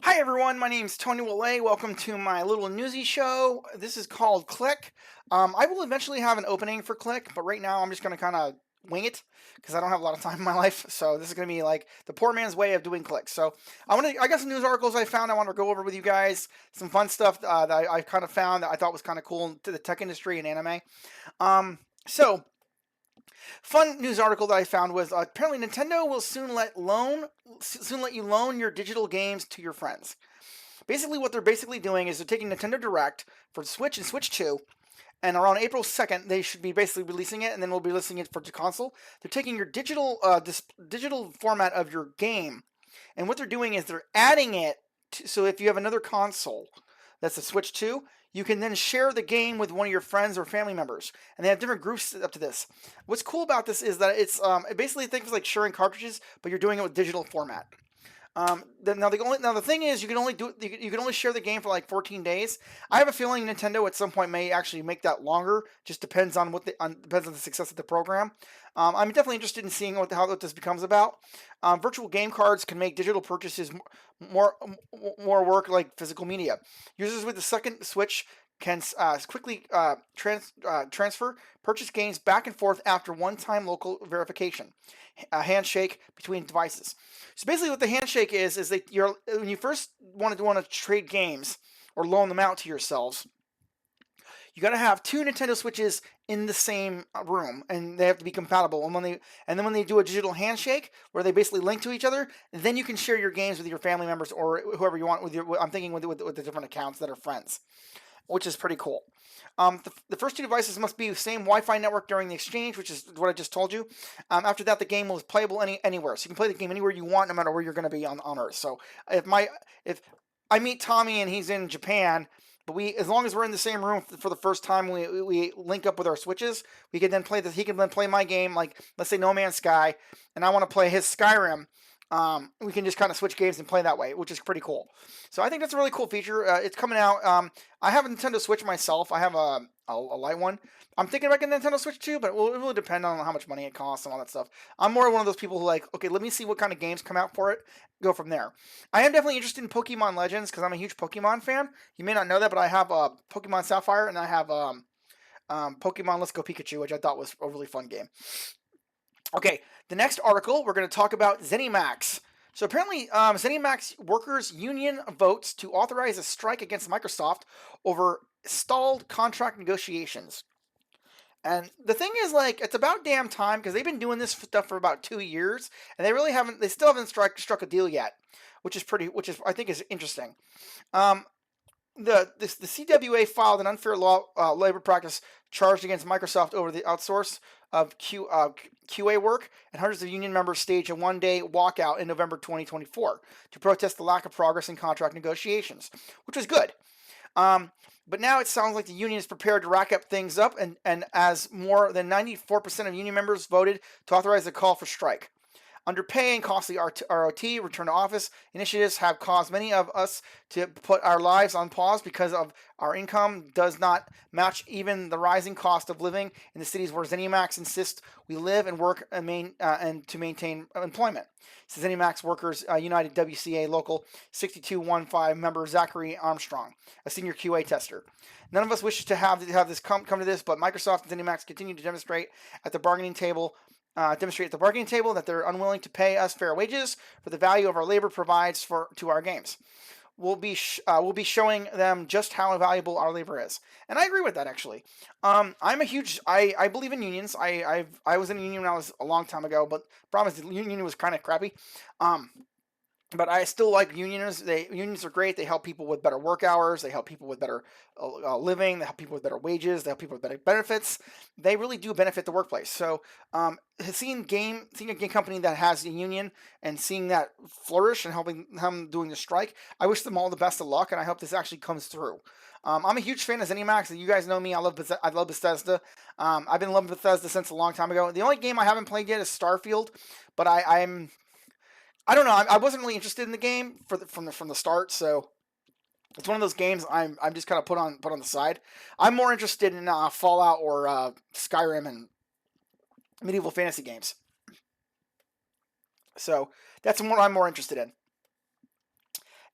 Hi everyone, my name's Tony Willay. Welcome to my little newsy show. This is called Click. I will eventually have an opening for Click, but right now I'm just going to kind of wing it because I don't have a lot of time in my life. So this is going to be like the poor man's way of doing Click. So I got some news articles I found I want to go over with you guys. Some fun stuff that I kind of found that I thought was kind of cool to the tech industry and anime. Um, so Fun news article that I found was apparently Nintendo will soon let you loan your digital games to your friends. Basically, what they're basically doing is they're taking Nintendo Direct for Switch and Switch 2, and around April 2nd, they should be basically releasing it, and then we'll be releasing it for the console. They're taking your digital format of your game, and what they're doing is they're adding it so if you have another console that's a Switch 2, you can then share the game with one of your friends or family members, and they have different groups up to this. What's cool about this is that it basically things like sharing cartridges, but you're doing it with digital format. Now the thing is, you can only share the game for like 14 days. I have a feeling Nintendo at some point may actually make that longer. Just depends on depends on the success of the program. I'm definitely interested in seeing how this becomes about. Virtual game cards can make digital purchases more more work like physical media. Users with the second Switch can quickly transfer purchase games back and forth after one-time local verification, a handshake between devices. So basically, what the handshake is that when you first want to trade games or loan them out to yourselves, you got to have two Nintendo Switches in the same room, and they have to be compatible. And then when they do a digital handshake where they basically link to each other, then you can share your games with your family members or whoever you want. I'm thinking with the different accounts that are friends, which is pretty cool. The first two devices must be the same Wi-Fi network during the exchange, which is what I just told you. After that, the game is playable anywhere, so you can play the game anywhere you want, no matter where you're going to be on Earth. So if I meet Tommy and he's in Japan, but as long as we're in the same room for the first time, we link up with our switches. We can then play this. He can then play my game, like let's say No Man's Sky, and I want to play his Skyrim. We can just kind of switch games and play that way, which is pretty cool. So I think that's a really cool feature. It's coming out. I have a Nintendo Switch myself. I have a light one. I'm thinking about getting a Nintendo Switch too, but it will depend on how much money it costs and all that stuff. I'm more one of those people who like, okay, let me see what kind of games come out for it, go from there. I am definitely interested in Pokemon Legends because I'm a huge Pokemon fan. You may not know that, but I have Pokemon Sapphire and I have Pokemon Let's Go Pikachu, which I thought was a really fun game. Okay, the next article we're going to talk about ZeniMax. So apparently, ZeniMax workers union votes to authorize a strike against Microsoft over stalled contract negotiations. And the thing is, like, it's about damn time because they've been doing this stuff for about 2 years, and they still haven't struck a deal yet, which is I think is interesting. Um, the CWA filed an unfair labor practice charge against Microsoft over the outsource of QA work, and hundreds of union members staged a one-day walkout in November 2024 to protest the lack of progress in contract negotiations, which was good. But now it sounds like the union is prepared to rack up things up, and as more than 94% of union members voted to authorize a call for strike. Underpay and costly ROT, return to office initiatives have caused many of us to put our lives on pause because of our income does not match even the rising cost of living in the cities where ZeniMax insists we live and work and to maintain employment. Says ZeniMax Workers United WCA Local 6215 member Zachary Armstrong, a senior QA tester. None of us wish to have this come to this, but Microsoft and ZeniMax continue to demonstrate at the bargaining table that they're unwilling to pay us fair wages for the value of our labor provides to our games. We'll be showing them just how valuable our labor is, and I agree with that actually. I believe in unions. I was in a union when I was a long time ago, but the problem is the union was kind of crappy. But I still like unions. Unions are great. They help people with better work hours. They help people with better living. They help people with better wages. They help people with better benefits. They really do benefit the workplace. So, seeing a game company that has a union and seeing that flourish and helping them doing the strike, I wish them all the best of luck, and I hope this actually comes through. I'm a huge fan of ZeniMax. You guys know me. I love Bethesda. I've been loving Bethesda since a long time ago. The only game I haven't played yet is Starfield, but I don't know. I wasn't really interested in the game from the start, so it's one of those games I'm just kind of put on the side. I'm more interested in Fallout or Skyrim and medieval fantasy games. So that's what I'm more interested in.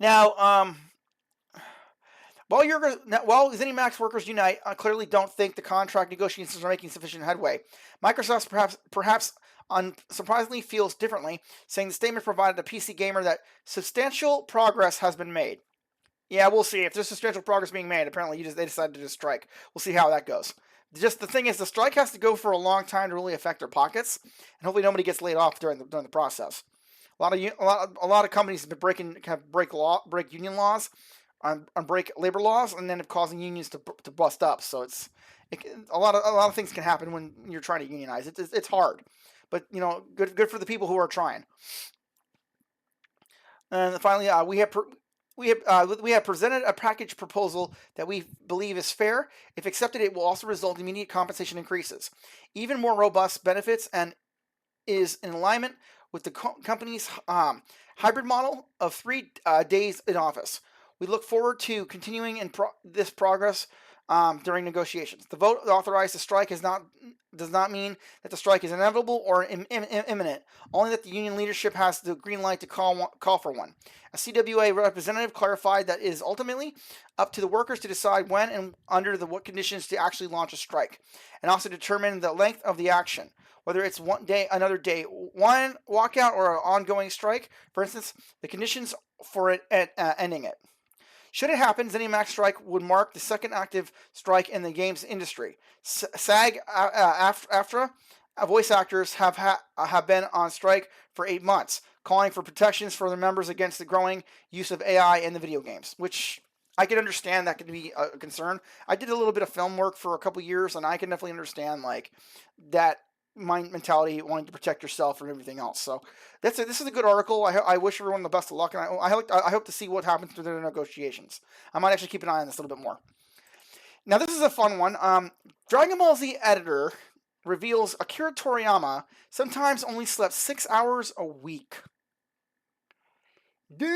Now, while ZeniMax workers unite, clearly don't think the contract negotiations are making sufficient headway. Microsoft perhaps unsurprisingly feels differently, saying the statement provided a PC gamer that substantial progress has been made. Yeah, we'll see. If there's substantial progress being made, apparently they decided to just strike. We'll see how that goes. Just the thing is, the strike has to go for a long time to really affect their pockets, and hopefully nobody gets laid off during the process. A lot of companies have been break union laws, on break labor laws, and then causing unions to bust up. So a lot of things can happen when you're trying to unionize. It's hard, but good for the people who are trying. And finally, we have presented a package proposal that we believe is fair. If accepted, it will also result in immediate compensation increases, even more robust benefits, and is in alignment with the company's hybrid model of 3 days in office. We look forward to continuing this progress during negotiations. The vote to authorize the strike does not mean that the strike is inevitable or imminent, only that the union leadership has the green light to call for one. A CWA representative clarified that it is ultimately up to the workers to decide when and under what conditions to actually launch a strike, and also determine the length of the action, whether it's one day, another day, one walkout, or an ongoing strike. For instance, the conditions for it ending it. Should it happen, ZeniMax strike would mark the second active strike in the games industry. SAG-AFTRA voice actors have been on strike for 8 months, calling for protections for their members against the growing use of AI in the video games, which I can understand that could be a concern. I did a little bit of film work for a couple years, and I can definitely understand that mind mentality, wanting to protect yourself and everything else. So this is a good article. I wish everyone the best of luck, and I hope to see what happens through the negotiations. I might actually keep an eye on this a little bit more. Now this is a fun one. Dragon Ball Z editor reveals Akira Toriyama sometimes only slept 6 hours a week. Damn!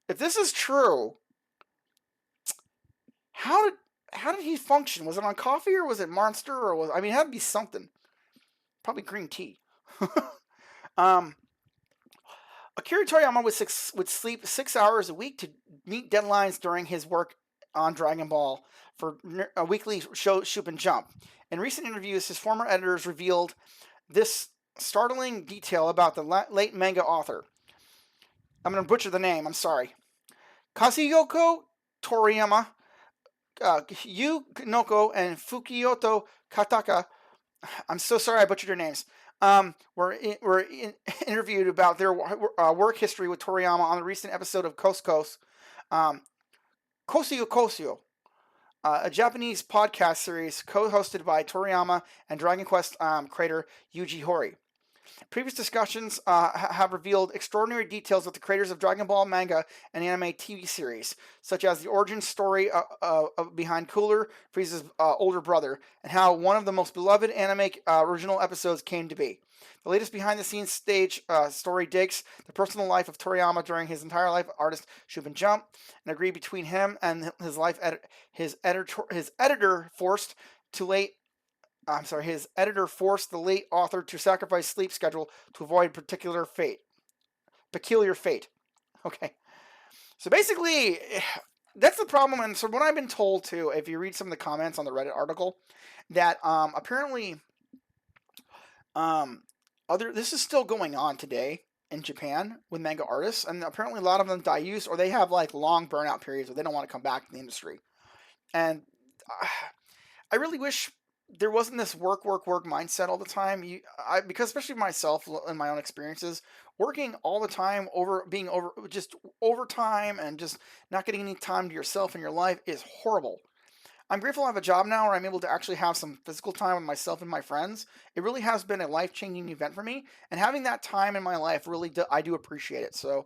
If this is true, how did he function? Was it on coffee, or was it Monster, or it had to be something. Probably green tea. Akira Toriyama would sleep 6 hours a week to meet deadlines during his work on Dragon Ball for a weekly show, Shoop and Jump. In recent interviews, his former editors revealed this startling detail about the late manga author. I'm going to butcher the name, I'm sorry. Kazuyoko Toriyama, Yu Noko, and Fukioto Kataka. I'm so sorry I butchered your names. Were interviewed about their work history with Toriyama on the recent episode of Kosyo Kosyo, a Japanese podcast series co-hosted by Toriyama and Dragon Quest creator Yuji Horii. Previous discussions have revealed extraordinary details with the creators of Dragon Ball manga and anime TV series, such as the origin story behind Cooler, Frieza's older brother, and how one of the most beloved anime original episodes came to be. The latest behind-the-scenes stage story digs the personal life of Toriyama during his entire life, artist Shoop and Jump, and agree between him and his editor forced the late author to sacrifice sleep schedule to avoid peculiar fate. Okay. So basically, that's the problem. And so what I've been told too, if you read some of the comments on the Reddit article, that apparently this is still going on today in Japan with manga artists, and apparently a lot of them die use, or they have long burnout periods where they don't want to come back to the industry. And I really wish there wasn't this work mindset all the time. Because especially myself and my own experiences, working all the time, just overtime, and just not getting any time to yourself in your life is horrible. I'm grateful I have a job now where I'm able to actually have some physical time with myself and my friends. It really has been a life-changing event for me, and having that time in my life I do appreciate it. So,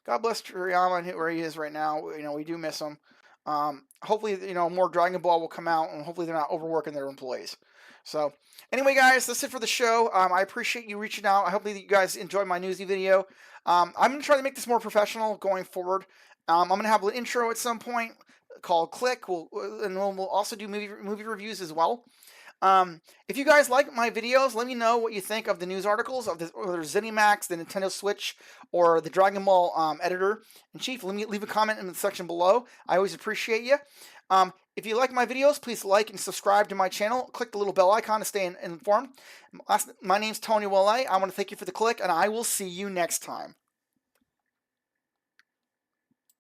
God bless Toriyama and where he is right now. We do miss him. Hopefully, more Dragon Ball will come out, and hopefully they're not overworking their employees. So, anyway, guys, that's it for the show. I appreciate you reaching out. I hope that you guys enjoyed my newsy video. I'm going to try to make this more professional going forward. I'm going to have an intro at some point called Click, and we'll also do movie reviews as well. If you guys like my videos, let me know what you think of the news articles of whether ZeniMax, the Nintendo Switch, or the Dragon Ball editor in chief. Leave a comment in the section below. I always appreciate you. If you like my videos, please like and subscribe to my channel. Click the little bell icon to stay informed. My name's Tony Wale. I want to thank you for the click, and I will see you next time.